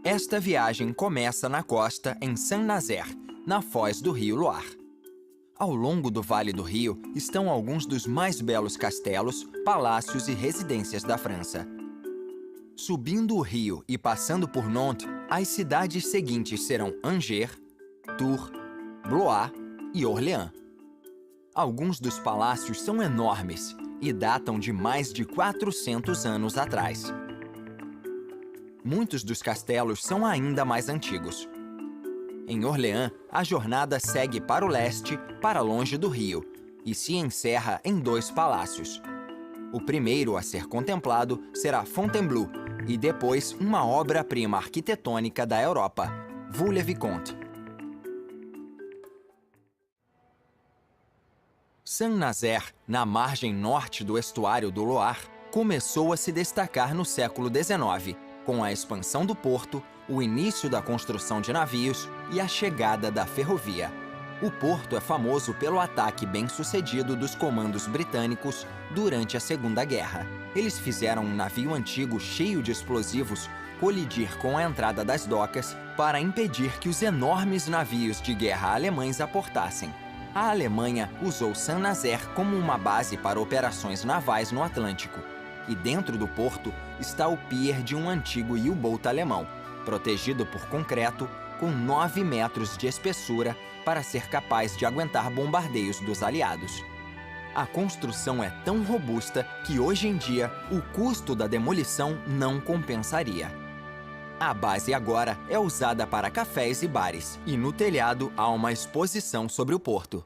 Esta viagem começa na costa em Saint-Nazaire, na foz do rio Loire. Ao longo do Vale do Rio estão alguns dos mais belos castelos, palácios e residências da França. Subindo o rio e passando por Nantes, as cidades seguintes serão Angers, Tours, Blois e Orléans. Alguns dos palácios são enormes e datam de mais de 400 anos atrás. Muitos dos castelos são ainda mais antigos. Em Orléans, a jornada segue para o leste, para longe do rio, e se encerra em 2 palácios. O primeiro a ser contemplado será Fontainebleau, e depois uma obra-prima arquitetônica da Europa, Vaux-le-Vicomte. Saint-Nazaire, na margem norte do estuário do Loire, começou a se destacar no século XIX, com a expansão do porto, o início da construção de navios e a chegada da ferrovia. O porto é famoso pelo ataque bem-sucedido dos comandos britânicos durante a Segunda Guerra. Eles fizeram um navio antigo cheio de explosivos colidir com a entrada das docas para impedir que os enormes navios de guerra alemães aportassem. A Alemanha usou Saint-Nazaire como uma base para operações navais no Atlântico. E dentro do porto está o pier de um antigo U-boat alemão, protegido por concreto, com 9 metros de espessura para ser capaz de aguentar bombardeios dos aliados. A construção é tão robusta que hoje em dia o custo da demolição não compensaria. A base agora é usada para cafés e bares, e no telhado há uma exposição sobre o porto.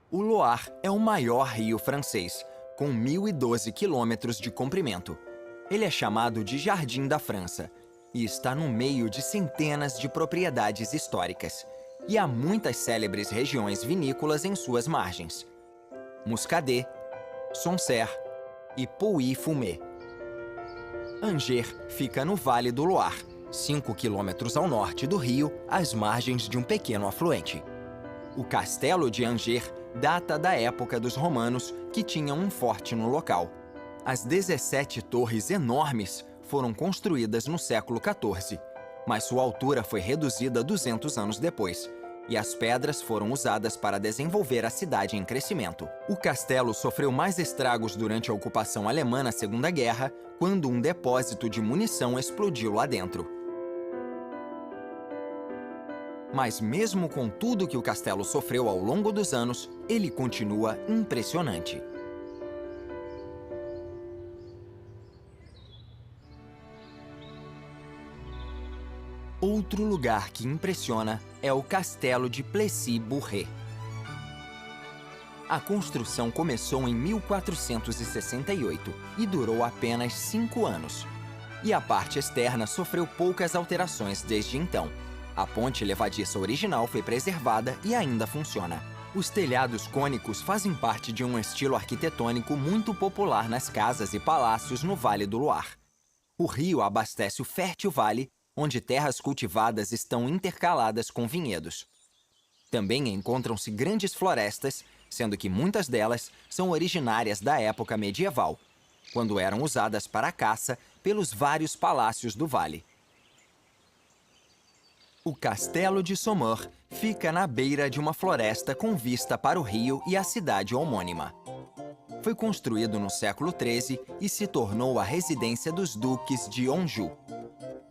O Loire é o maior rio francês, com 1.012 quilômetros de comprimento. Ele é chamado de Jardim da França e está no meio de centenas de propriedades históricas. E há muitas célebres regiões vinícolas em suas margens: Muscadet, Sancerre e Pouilly-Fumé. Angers fica no Vale do Loire, 5 quilômetros ao norte do rio, às margens de um pequeno afluente. O castelo de Angers data da época dos romanos, que tinham um forte no local. As 17 torres enormes foram construídas no século XIV, mas sua altura foi reduzida 200 anos depois, e as pedras foram usadas para desenvolver a cidade em crescimento. O castelo sofreu mais estragos durante a ocupação alemã na Segunda Guerra, quando um depósito de munição explodiu lá dentro. Mas mesmo com tudo que o castelo sofreu ao longo dos anos, ele continua impressionante. Outro lugar que impressiona é o castelo de Plessis-Bourget. A construção começou em 1468 e durou apenas 5 anos. E a parte externa sofreu poucas alterações desde então. A ponte levadiça original foi preservada e ainda funciona. Os telhados cônicos fazem parte de um estilo arquitetônico muito popular nas casas e palácios no Vale do Loire. O rio abastece o fértil vale, onde terras cultivadas estão intercaladas com vinhedos. Também encontram-se grandes florestas, sendo que muitas delas são originárias da época medieval, quando eram usadas para a caça pelos vários palácios do vale. O Castelo de Saumur fica na beira de uma floresta com vista para o rio e a cidade homônima. Foi construído no século XIII e se tornou a residência dos duques de Anjou.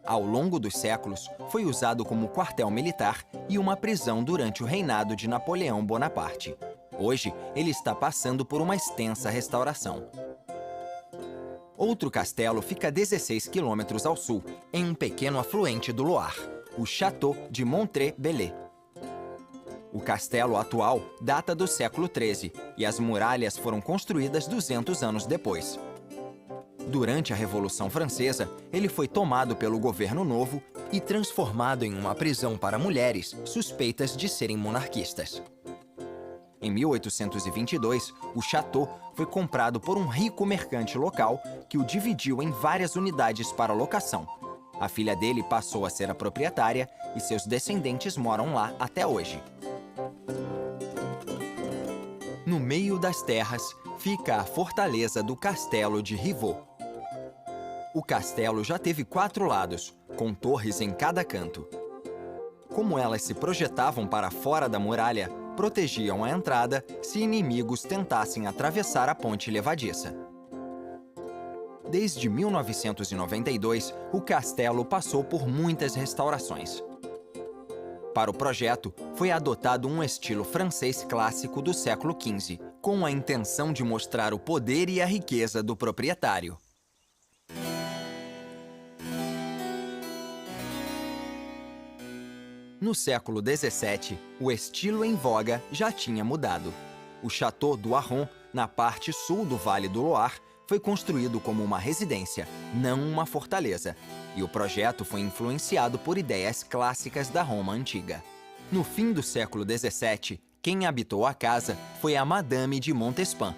Ao longo dos séculos, foi usado como quartel militar e uma prisão durante o reinado de Napoleão Bonaparte. Hoje, ele está passando por uma extensa restauração. Outro castelo fica a 16 quilômetros ao sul, em um pequeno afluente do Loire, o Château de Montré-Bellay. O castelo atual data do século XIII e as muralhas foram construídas 200 anos depois. Durante a Revolução Francesa, ele foi tomado pelo governo novo e transformado em uma prisão para mulheres suspeitas de serem monarquistas. Em 1822, o château foi comprado por um rico mercante local que o dividiu em várias unidades para locação. A filha dele passou a ser a proprietária e seus descendentes moram lá até hoje. No meio das terras fica a fortaleza do Castelo de Rivaux. O castelo já teve 4 lados, com torres em cada canto. Como elas se projetavam para fora da muralha, protegiam a entrada se inimigos tentassem atravessar a ponte levadiça. Desde 1992, o castelo passou por muitas restaurações. Para o projeto, foi adotado um estilo francês clássico do século XV, com a intenção de mostrar o poder e a riqueza do proprietário. No século XVII, o estilo em voga já tinha mudado. O Château do Arron, na parte sul do Vale do Loire, foi construído como uma residência, não uma fortaleza, e o projeto foi influenciado por ideias clássicas da Roma antiga. No fim do século XVII, quem habitou a casa foi a Madame de Montespan.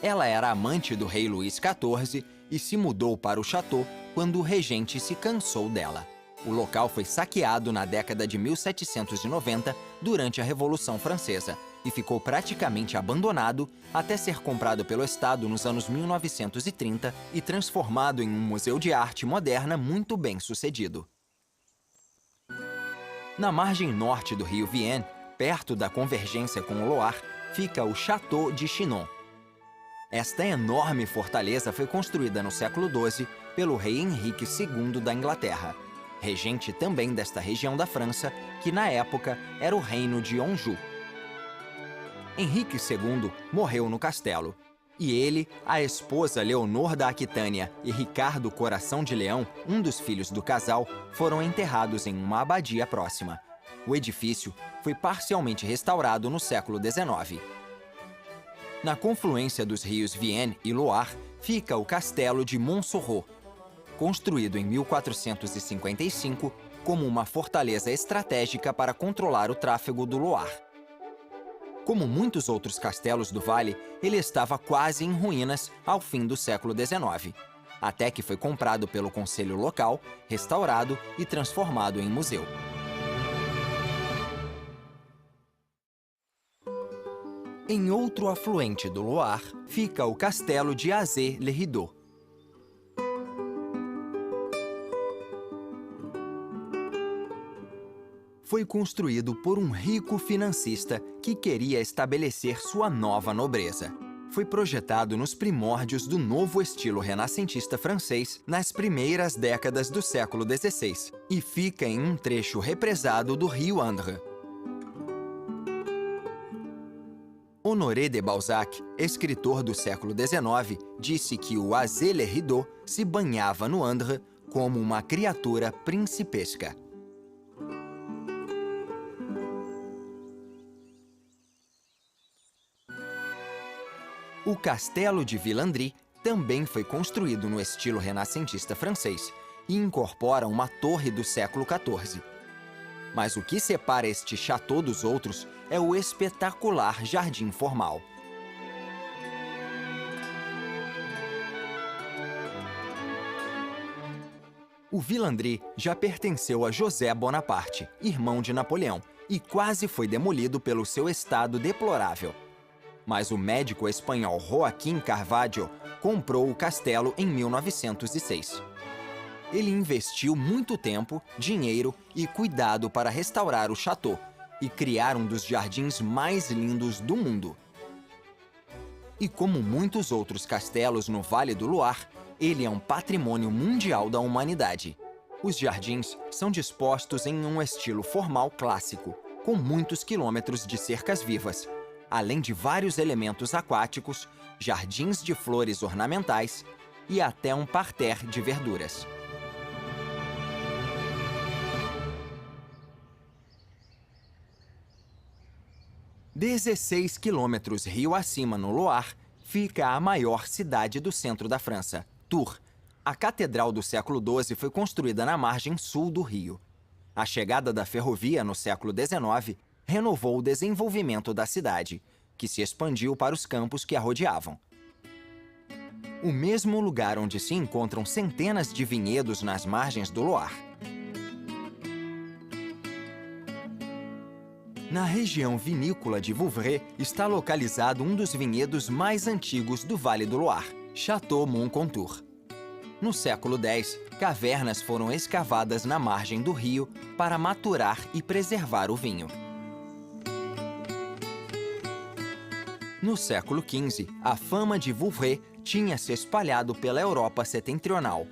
Ela era amante do rei Luís XIV e se mudou para o château quando o regente se cansou dela. O local foi saqueado na década de 1790 durante a Revolução Francesa e ficou praticamente abandonado até ser comprado pelo Estado nos anos 1930 e transformado em um museu de arte moderna muito bem sucedido. Na margem norte do rio Vienne, perto da convergência com o Loire, fica o Château de Chinon. Esta enorme fortaleza foi construída no século XII pelo rei Henrique II da Inglaterra, regente também desta região da França, que na época era o reino de Anjou. Henrique II morreu no castelo, e ele, a esposa Leonor da Aquitânia e Ricardo Coração de Leão, um dos filhos do casal, foram enterrados em uma abadia próxima. O edifício foi parcialmente restaurado no século XIX. Na confluência dos rios Vienne e Loire fica o castelo de Montsoreau, construído em 1455 como uma fortaleza estratégica para controlar o tráfego do Loire. Como muitos outros castelos do vale, ele estava quase em ruínas ao fim do século XIX, até que foi comprado pelo conselho local, restaurado e transformado em museu. Em outro afluente do Loire fica o castelo de Azay-le-Rideau. Foi construído por um rico financista que queria estabelecer sua nova nobreza. Foi projetado nos primórdios do novo estilo renascentista francês nas primeiras décadas do século XVI e fica em um trecho represado do rio Indre. Honoré de Balzac, escritor do século XIX, disse que o Azay-le-Rideau se banhava no Indre como uma criatura principesca. O castelo de Villandry também foi construído no estilo renascentista francês e incorpora uma torre do século XIV. Mas o que separa este château dos outros é o espetacular jardim formal. O Villandry já pertenceu a José Bonaparte, irmão de Napoleão, e quase foi demolido pelo seu estado deplorável. Mas o médico espanhol Joaquim Carvalho comprou o castelo em 1906. Ele investiu muito tempo, dinheiro e cuidado para restaurar o château e criar um dos jardins mais lindos do mundo. E como muitos outros castelos no Vale do Loire, ele é um patrimônio mundial da humanidade. Os jardins são dispostos em um estilo formal clássico, com muitos quilômetros de cercas vivas, além de vários elementos aquáticos, jardins de flores ornamentais e até um parterre de verduras. "16 quilômetros rio acima no Loire, fica a maior cidade do centro da França, Tours. A catedral do século XII foi construída na margem sul do rio. A chegada da ferrovia no século XIX renovou o desenvolvimento da cidade, que se expandiu para os campos que a rodeavam. O mesmo lugar onde se encontram centenas de vinhedos nas margens do Loire. Na região vinícola de Vouvray está localizado um dos vinhedos mais antigos do Vale do Loire, Château Moncontour. No século X, cavernas foram escavadas na margem do rio para maturar e preservar o vinho. No século XV, a fama de Vouvray tinha se espalhado pela Europa setentrional,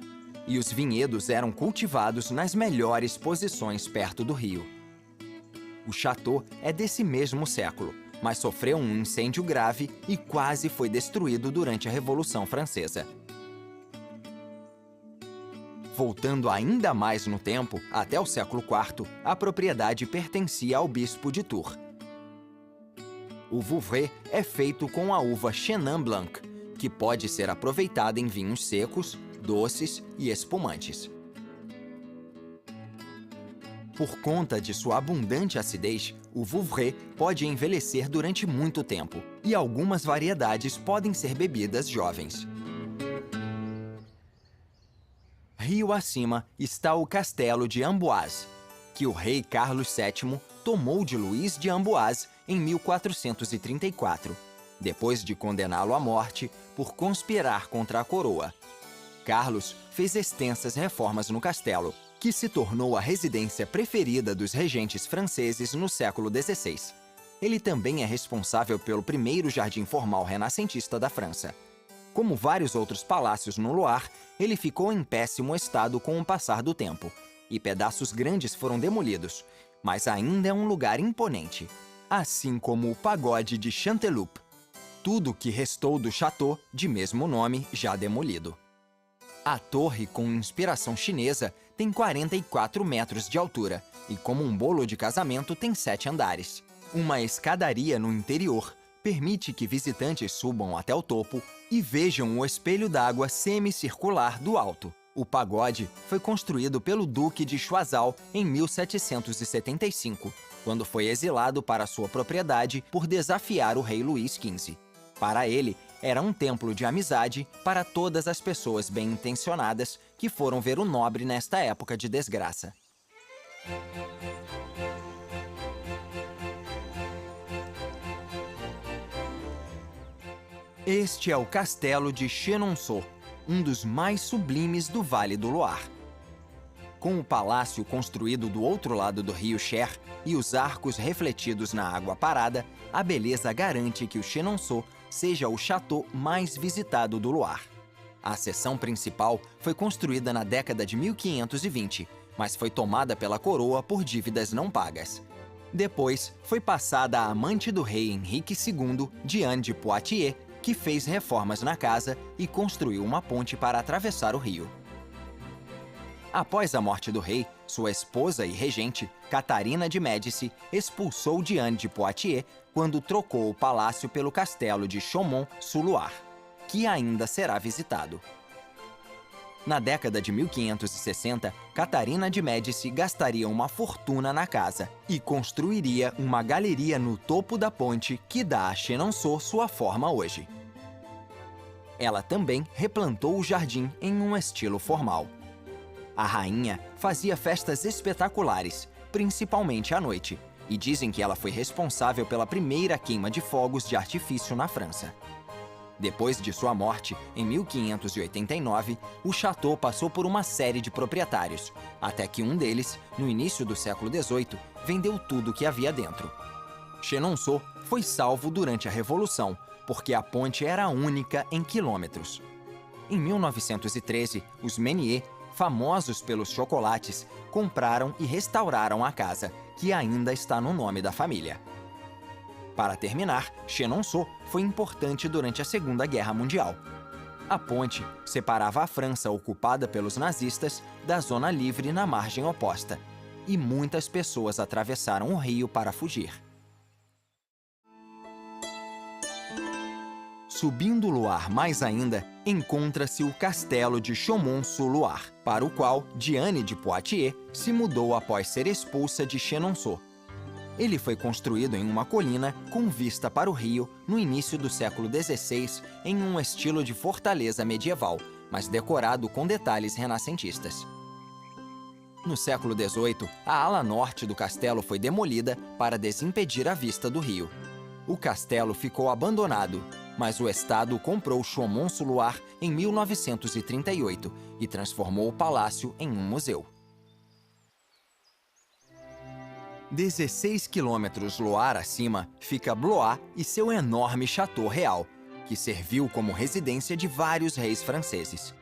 e os vinhedos eram cultivados nas melhores posições perto do rio. O château é desse mesmo século, mas sofreu um incêndio grave e quase foi destruído durante a Revolução Francesa. Voltando ainda mais no tempo, até o século IV, a propriedade pertencia ao bispo de Tours. O Vouvray é feito com a uva Chenin Blanc, que pode ser aproveitada em vinhos secos, doces e espumantes. Por conta de sua abundante acidez, o Vouvray pode envelhecer durante muito tempo, e algumas variedades podem ser bebidas jovens. Rio acima está o castelo de Amboise, que o rei Carlos VII tomou de Luís de Amboise em 1434, depois de condená-lo à morte por conspirar contra a coroa. Carlos fez extensas reformas no castelo, que se tornou a residência preferida dos regentes franceses no século XVI. Ele também é responsável pelo primeiro jardim formal renascentista da França. Como vários outros palácios no Loire, ele ficou em péssimo estado com o passar do tempo, e pedaços grandes foram demolidos, mas ainda é um lugar imponente, assim como o pagode de Chanteloup, tudo que restou do château de mesmo nome já demolido. A torre, com inspiração chinesa, tem 44 metros de altura e, como um bolo de casamento, tem 7 andares. Uma escadaria no interior permite que visitantes subam até o topo e vejam o espelho d'água semicircular do alto. O pagode foi construído pelo Duque de Choiseul em 1775, quando foi exilado para sua propriedade por desafiar o rei Luís XV. Para ele, era um templo de amizade para todas as pessoas bem-intencionadas que foram ver o nobre nesta época de desgraça. Este é o castelo de Chenonceau, um dos mais sublimes do Vale do Loire. Com o palácio construído do outro lado do rio Cher e os arcos refletidos na água parada, a beleza garante que o Chenonceau seja o château mais visitado do Loire. A seção principal foi construída na década de 1520, mas foi tomada pela coroa por dívidas não pagas. Depois, foi passada à amante do rei Henrique II, Diane de Poitiers, que fez reformas na casa e construiu uma ponte para atravessar o rio. Após a morte do rei, sua esposa e regente, Catarina de Médici, expulsou Diane de Poitiers quando trocou o palácio pelo castelo de Chaumont-sur-Loire, que ainda será visitado. Na década de 1560, Catarina de Médici gastaria uma fortuna na casa e construiria uma galeria no topo da ponte que dá a Chenonceau sua forma hoje. Ela também replantou o jardim em um estilo formal. A rainha fazia festas espetaculares, principalmente à noite, e dizem que ela foi responsável pela primeira queima de fogos de artifício na França. Depois de sua morte, em 1589, o château passou por uma série de proprietários, até que um deles, no início do século XVIII, vendeu tudo que havia dentro. Chenonceau foi salvo durante a Revolução, porque a ponte era única em quilômetros. Em 1913, os Meunier, famosos pelos chocolates, compraram e restauraram a casa, que ainda está no nome da família. Para terminar, Chenonceau foi importante durante a Segunda Guerra Mundial. A ponte separava a França ocupada pelos nazistas da zona livre na margem oposta, e muitas pessoas atravessaram o rio para fugir. Subindo o Loire mais ainda, encontra-se o castelo de Chaumont-sur-Loire, para o qual Diane de Poitiers se mudou após ser expulsa de Chenonceau. Ele foi construído em uma colina com vista para o rio no início do século XVI em um estilo de fortaleza medieval, mas decorado com detalhes renascentistas. No século XVIII, a ala norte do castelo foi demolida para desimpedir a vista do rio. O castelo ficou abandonado mas o Estado comprou Chaumont-sur-Loire em 1938 e transformou o palácio em um museu. 16 quilômetros Loire acima fica Blois e seu enorme Château Real, que serviu como residência de vários reis franceses.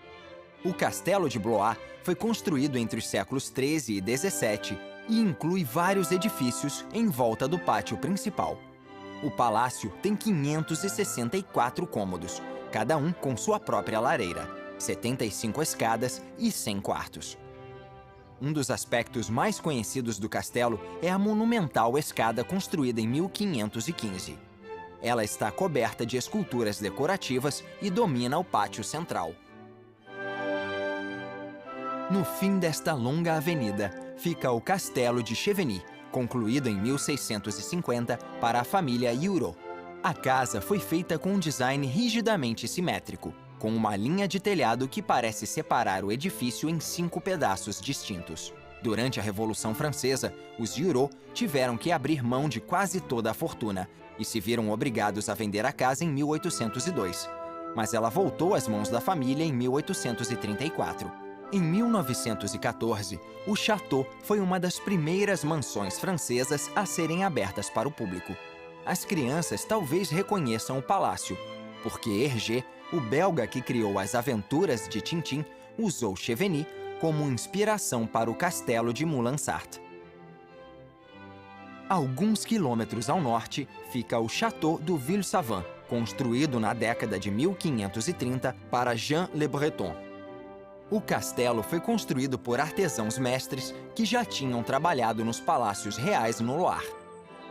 O castelo de Blois foi construído entre os séculos 13 e 17 e inclui vários edifícios em volta do pátio principal. O palácio tem 564 cômodos, cada um com sua própria lareira, 75 escadas e 100 quartos. Um dos aspectos mais conhecidos do castelo é a monumental escada construída em 1515. Ela está coberta de esculturas decorativas e domina o pátio central. No fim desta longa avenida fica o Castelo de Chevigny, concluído em 1650 para a família Hureau. A casa foi feita com um design rigidamente simétrico, com uma linha de telhado que parece separar o edifício em 5 pedaços distintos. Durante a Revolução Francesa, os Hureau tiveram que abrir mão de quase toda a fortuna e se viram obrigados a vender a casa em 1802. Mas ela voltou às mãos da família em 1834. Em 1914, o Château foi uma das primeiras mansões francesas a serem abertas para o público. As crianças talvez reconheçam o palácio, porque Hergé, o belga que criou as aventuras de Tintin, usou Chevigny como inspiração para o castelo de Moulin-Sarthe. Alguns quilômetros ao norte fica o Château du Ville-Savant, construído na década de 1530 para Jean Le Breton. O castelo foi construído por artesãos mestres que já tinham trabalhado nos palácios reais no Loire.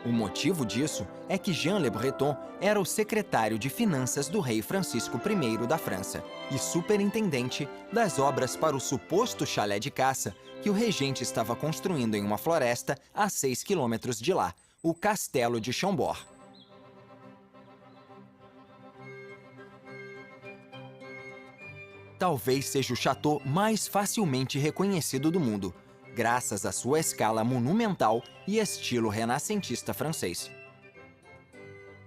O motivo disso é que Jean Le Breton era o secretário de finanças do rei Francisco I da França e superintendente das obras para o suposto chalé de caça que o regente estava construindo em uma floresta a 6 quilômetros de lá, o Castelo de Chambord. Talvez seja o chateau mais facilmente reconhecido do mundo, graças à sua escala monumental e estilo renascentista francês.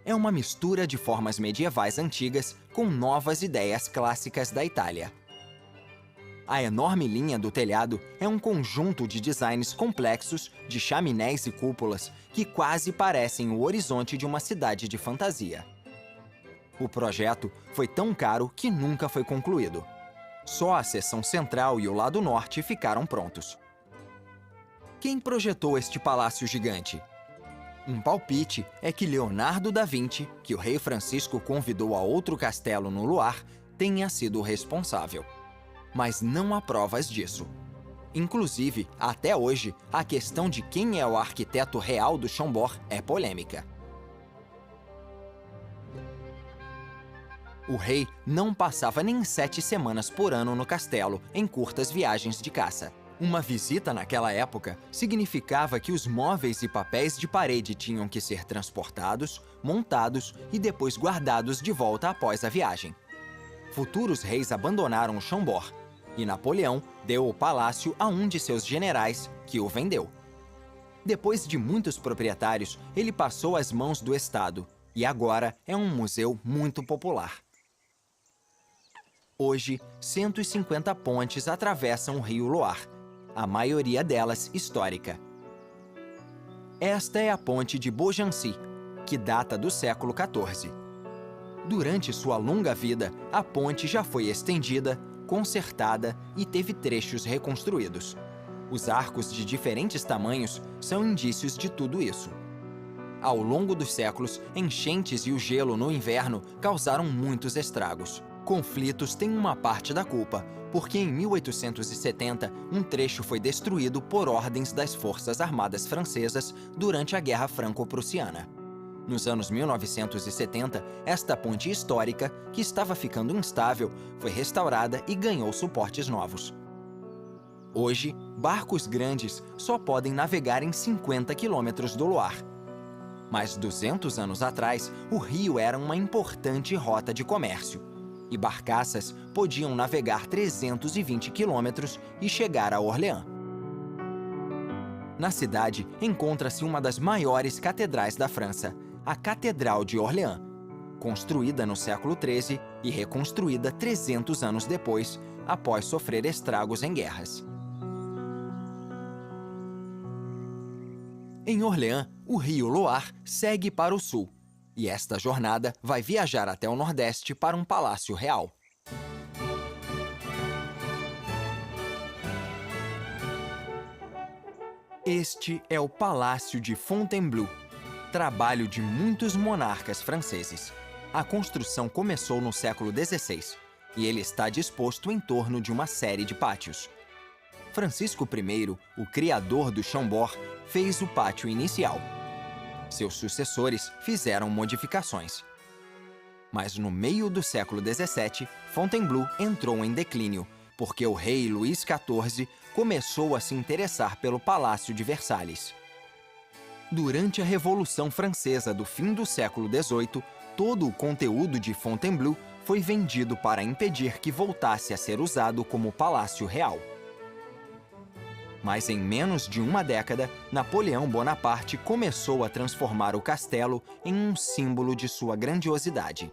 É uma mistura de formas medievais antigas com novas ideias clássicas da Itália. A enorme linha do telhado é um conjunto de designs complexos de chaminés e cúpulas que quase parecem o horizonte de uma cidade de fantasia. O projeto foi tão caro que nunca foi concluído. Só a seção central e o lado norte ficaram prontos. Quem projetou este palácio gigante? Um palpite é que Leonardo da Vinci, que o rei Francisco convidou a outro castelo no Loire, tenha sido o responsável. Mas não há provas disso. Inclusive, até hoje, a questão de quem é o arquiteto real do Chambord é polêmica. O rei não passava nem 7 semanas por ano no castelo, em curtas viagens de caça. Uma visita naquela época significava que os móveis e papéis de parede tinham que ser transportados, montados e depois guardados de volta após a viagem. Futuros reis abandonaram o Chambord e Napoleão deu o palácio a um de seus generais, que o vendeu. Depois de muitos proprietários, ele passou às mãos do Estado e agora é um museu muito popular. Hoje, 150 pontes atravessam o rio Loire, a maioria delas histórica. Esta é a ponte de Beaugency, que data do século XIV. Durante sua longa vida, a ponte já foi estendida, consertada e teve trechos reconstruídos. Os arcos de diferentes tamanhos são indícios de tudo isso. Ao longo dos séculos, enchentes e o gelo no inverno causaram muitos estragos. Conflitos têm uma parte da culpa, porque em 1870 um trecho foi destruído por ordens das Forças Armadas Francesas durante a Guerra Franco-Prussiana. Nos anos 1970, esta ponte histórica, que estava ficando instável, foi restaurada e ganhou suportes novos. Hoje, barcos grandes só podem navegar em 50 quilômetros do Loire. Mas 200 anos atrás, o rio era uma importante rota de comércio. E barcaças podiam navegar 320 quilômetros e chegar a Orléans. Na cidade encontra-se uma das maiores catedrais da França, a Catedral de Orléans. construída no século XIII e reconstruída 300 anos depois, após sofrer estragos em guerras. Em Orléans, o rio Loire segue para o sul, e esta jornada vai viajar até o Nordeste para um palácio real. Este é o Palácio de Fontainebleau, trabalho de muitos monarcas franceses. A construção começou no século XVI e ele está disposto em torno de uma série de pátios. Francisco I, o criador do Chambord, fez o pátio inicial. Seus sucessores fizeram modificações. Mas no meio do século XVII, Fontainebleau entrou em declínio, porque o rei Luís XIV começou a se interessar pelo Palácio de Versalhes. Durante a Revolução Francesa do fim do século XVIII, todo o conteúdo de Fontainebleau foi vendido para impedir que voltasse a ser usado como palácio real. Mas em menos de uma década, Napoleão Bonaparte começou a transformar o castelo em um símbolo de sua grandiosidade.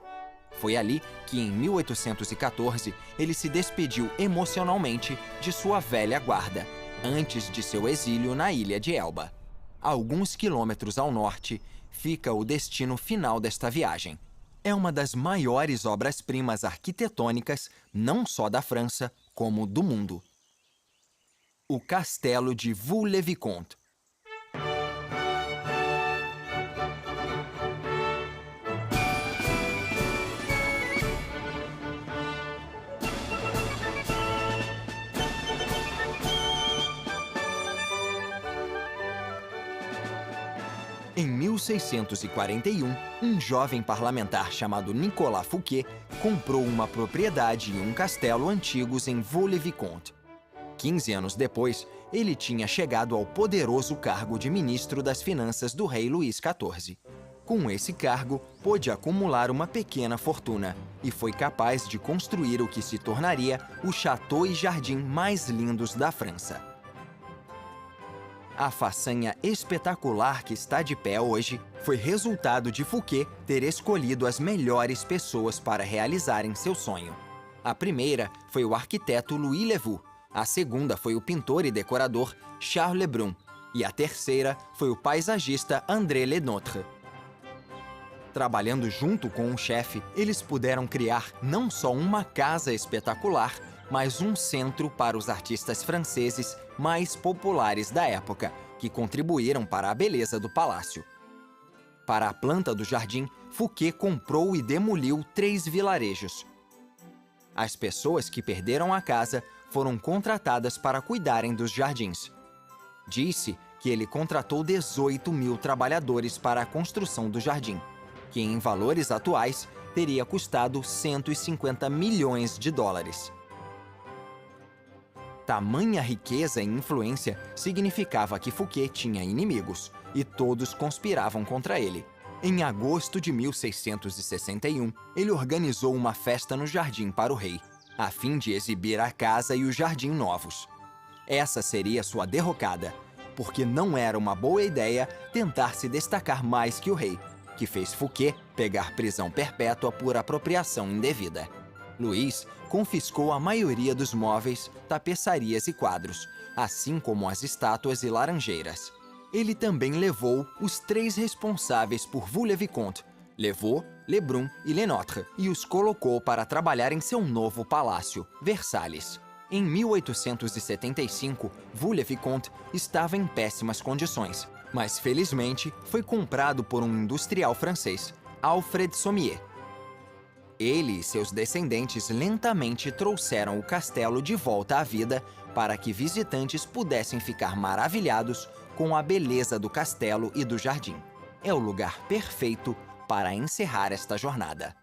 Foi ali que, em 1814, ele se despediu emocionalmente de sua velha guarda, antes de seu exílio na ilha de Elba. A alguns quilômetros ao norte, fica o destino final desta viagem. É uma das maiores obras-primas arquitetônicas, não só da França, como do mundo. O Castelo de Vaux-le-Vicomte. Em 1641, um jovem parlamentar chamado Nicolas Fouquet comprou uma propriedade e um castelo antigos em Vaux-le-Vicomte. 15 anos depois, ele tinha chegado ao poderoso cargo de ministro das Finanças do rei Luís XIV. Com esse cargo, pôde acumular uma pequena fortuna e foi capaz de construir o que se tornaria o château e jardim mais lindos da França. A façanha espetacular que está de pé hoje foi resultado de Fouquet ter escolhido as melhores pessoas para realizarem seu sonho. A primeira foi o arquiteto Louis Levou, a segunda foi o pintor e decorador Charles Lebrun e a terceira foi o paisagista André Lenotre. Trabalhando junto com um chefe, eles puderam criar não só uma casa espetacular, mas um centro para os artistas franceses mais populares da época, que contribuíram para a beleza do palácio. Para a planta do jardim, Fouquet comprou e demoliu 3 vilarejos. As pessoas que perderam a casa foram contratadas para cuidarem dos jardins. Disse que ele contratou 18.000 trabalhadores para a construção do jardim, que em valores atuais teria custado 150 milhões de dólares. Tamanha riqueza e influência significava que Fouquet tinha inimigos, e todos conspiravam contra ele. Em agosto de 1661, ele organizou uma festa no jardim para o rei, a fim de exibir a casa e o jardim novos. Essa seria sua derrocada, porque não era uma boa ideia tentar se destacar mais que o rei, que fez Fouquet pegar prisão perpétua por apropriação indevida. Luís confiscou a maioria dos móveis, tapeçarias e quadros, assim como as estátuas e laranjeiras. Ele também levou os 3 responsáveis por Vaux-le-Vicomte, Levaux, Lebrun e Lenotre, e os colocou para trabalhar em seu novo palácio, Versalhes. Em 1875, Vaux-le-Vicomte estava em péssimas condições, mas felizmente foi comprado por um industrial francês, Alfred Sommier. Ele e seus descendentes lentamente trouxeram o castelo de volta à vida para que visitantes pudessem ficar maravilhados com a beleza do castelo e do jardim. É o lugar perfeito para encerrar esta jornada.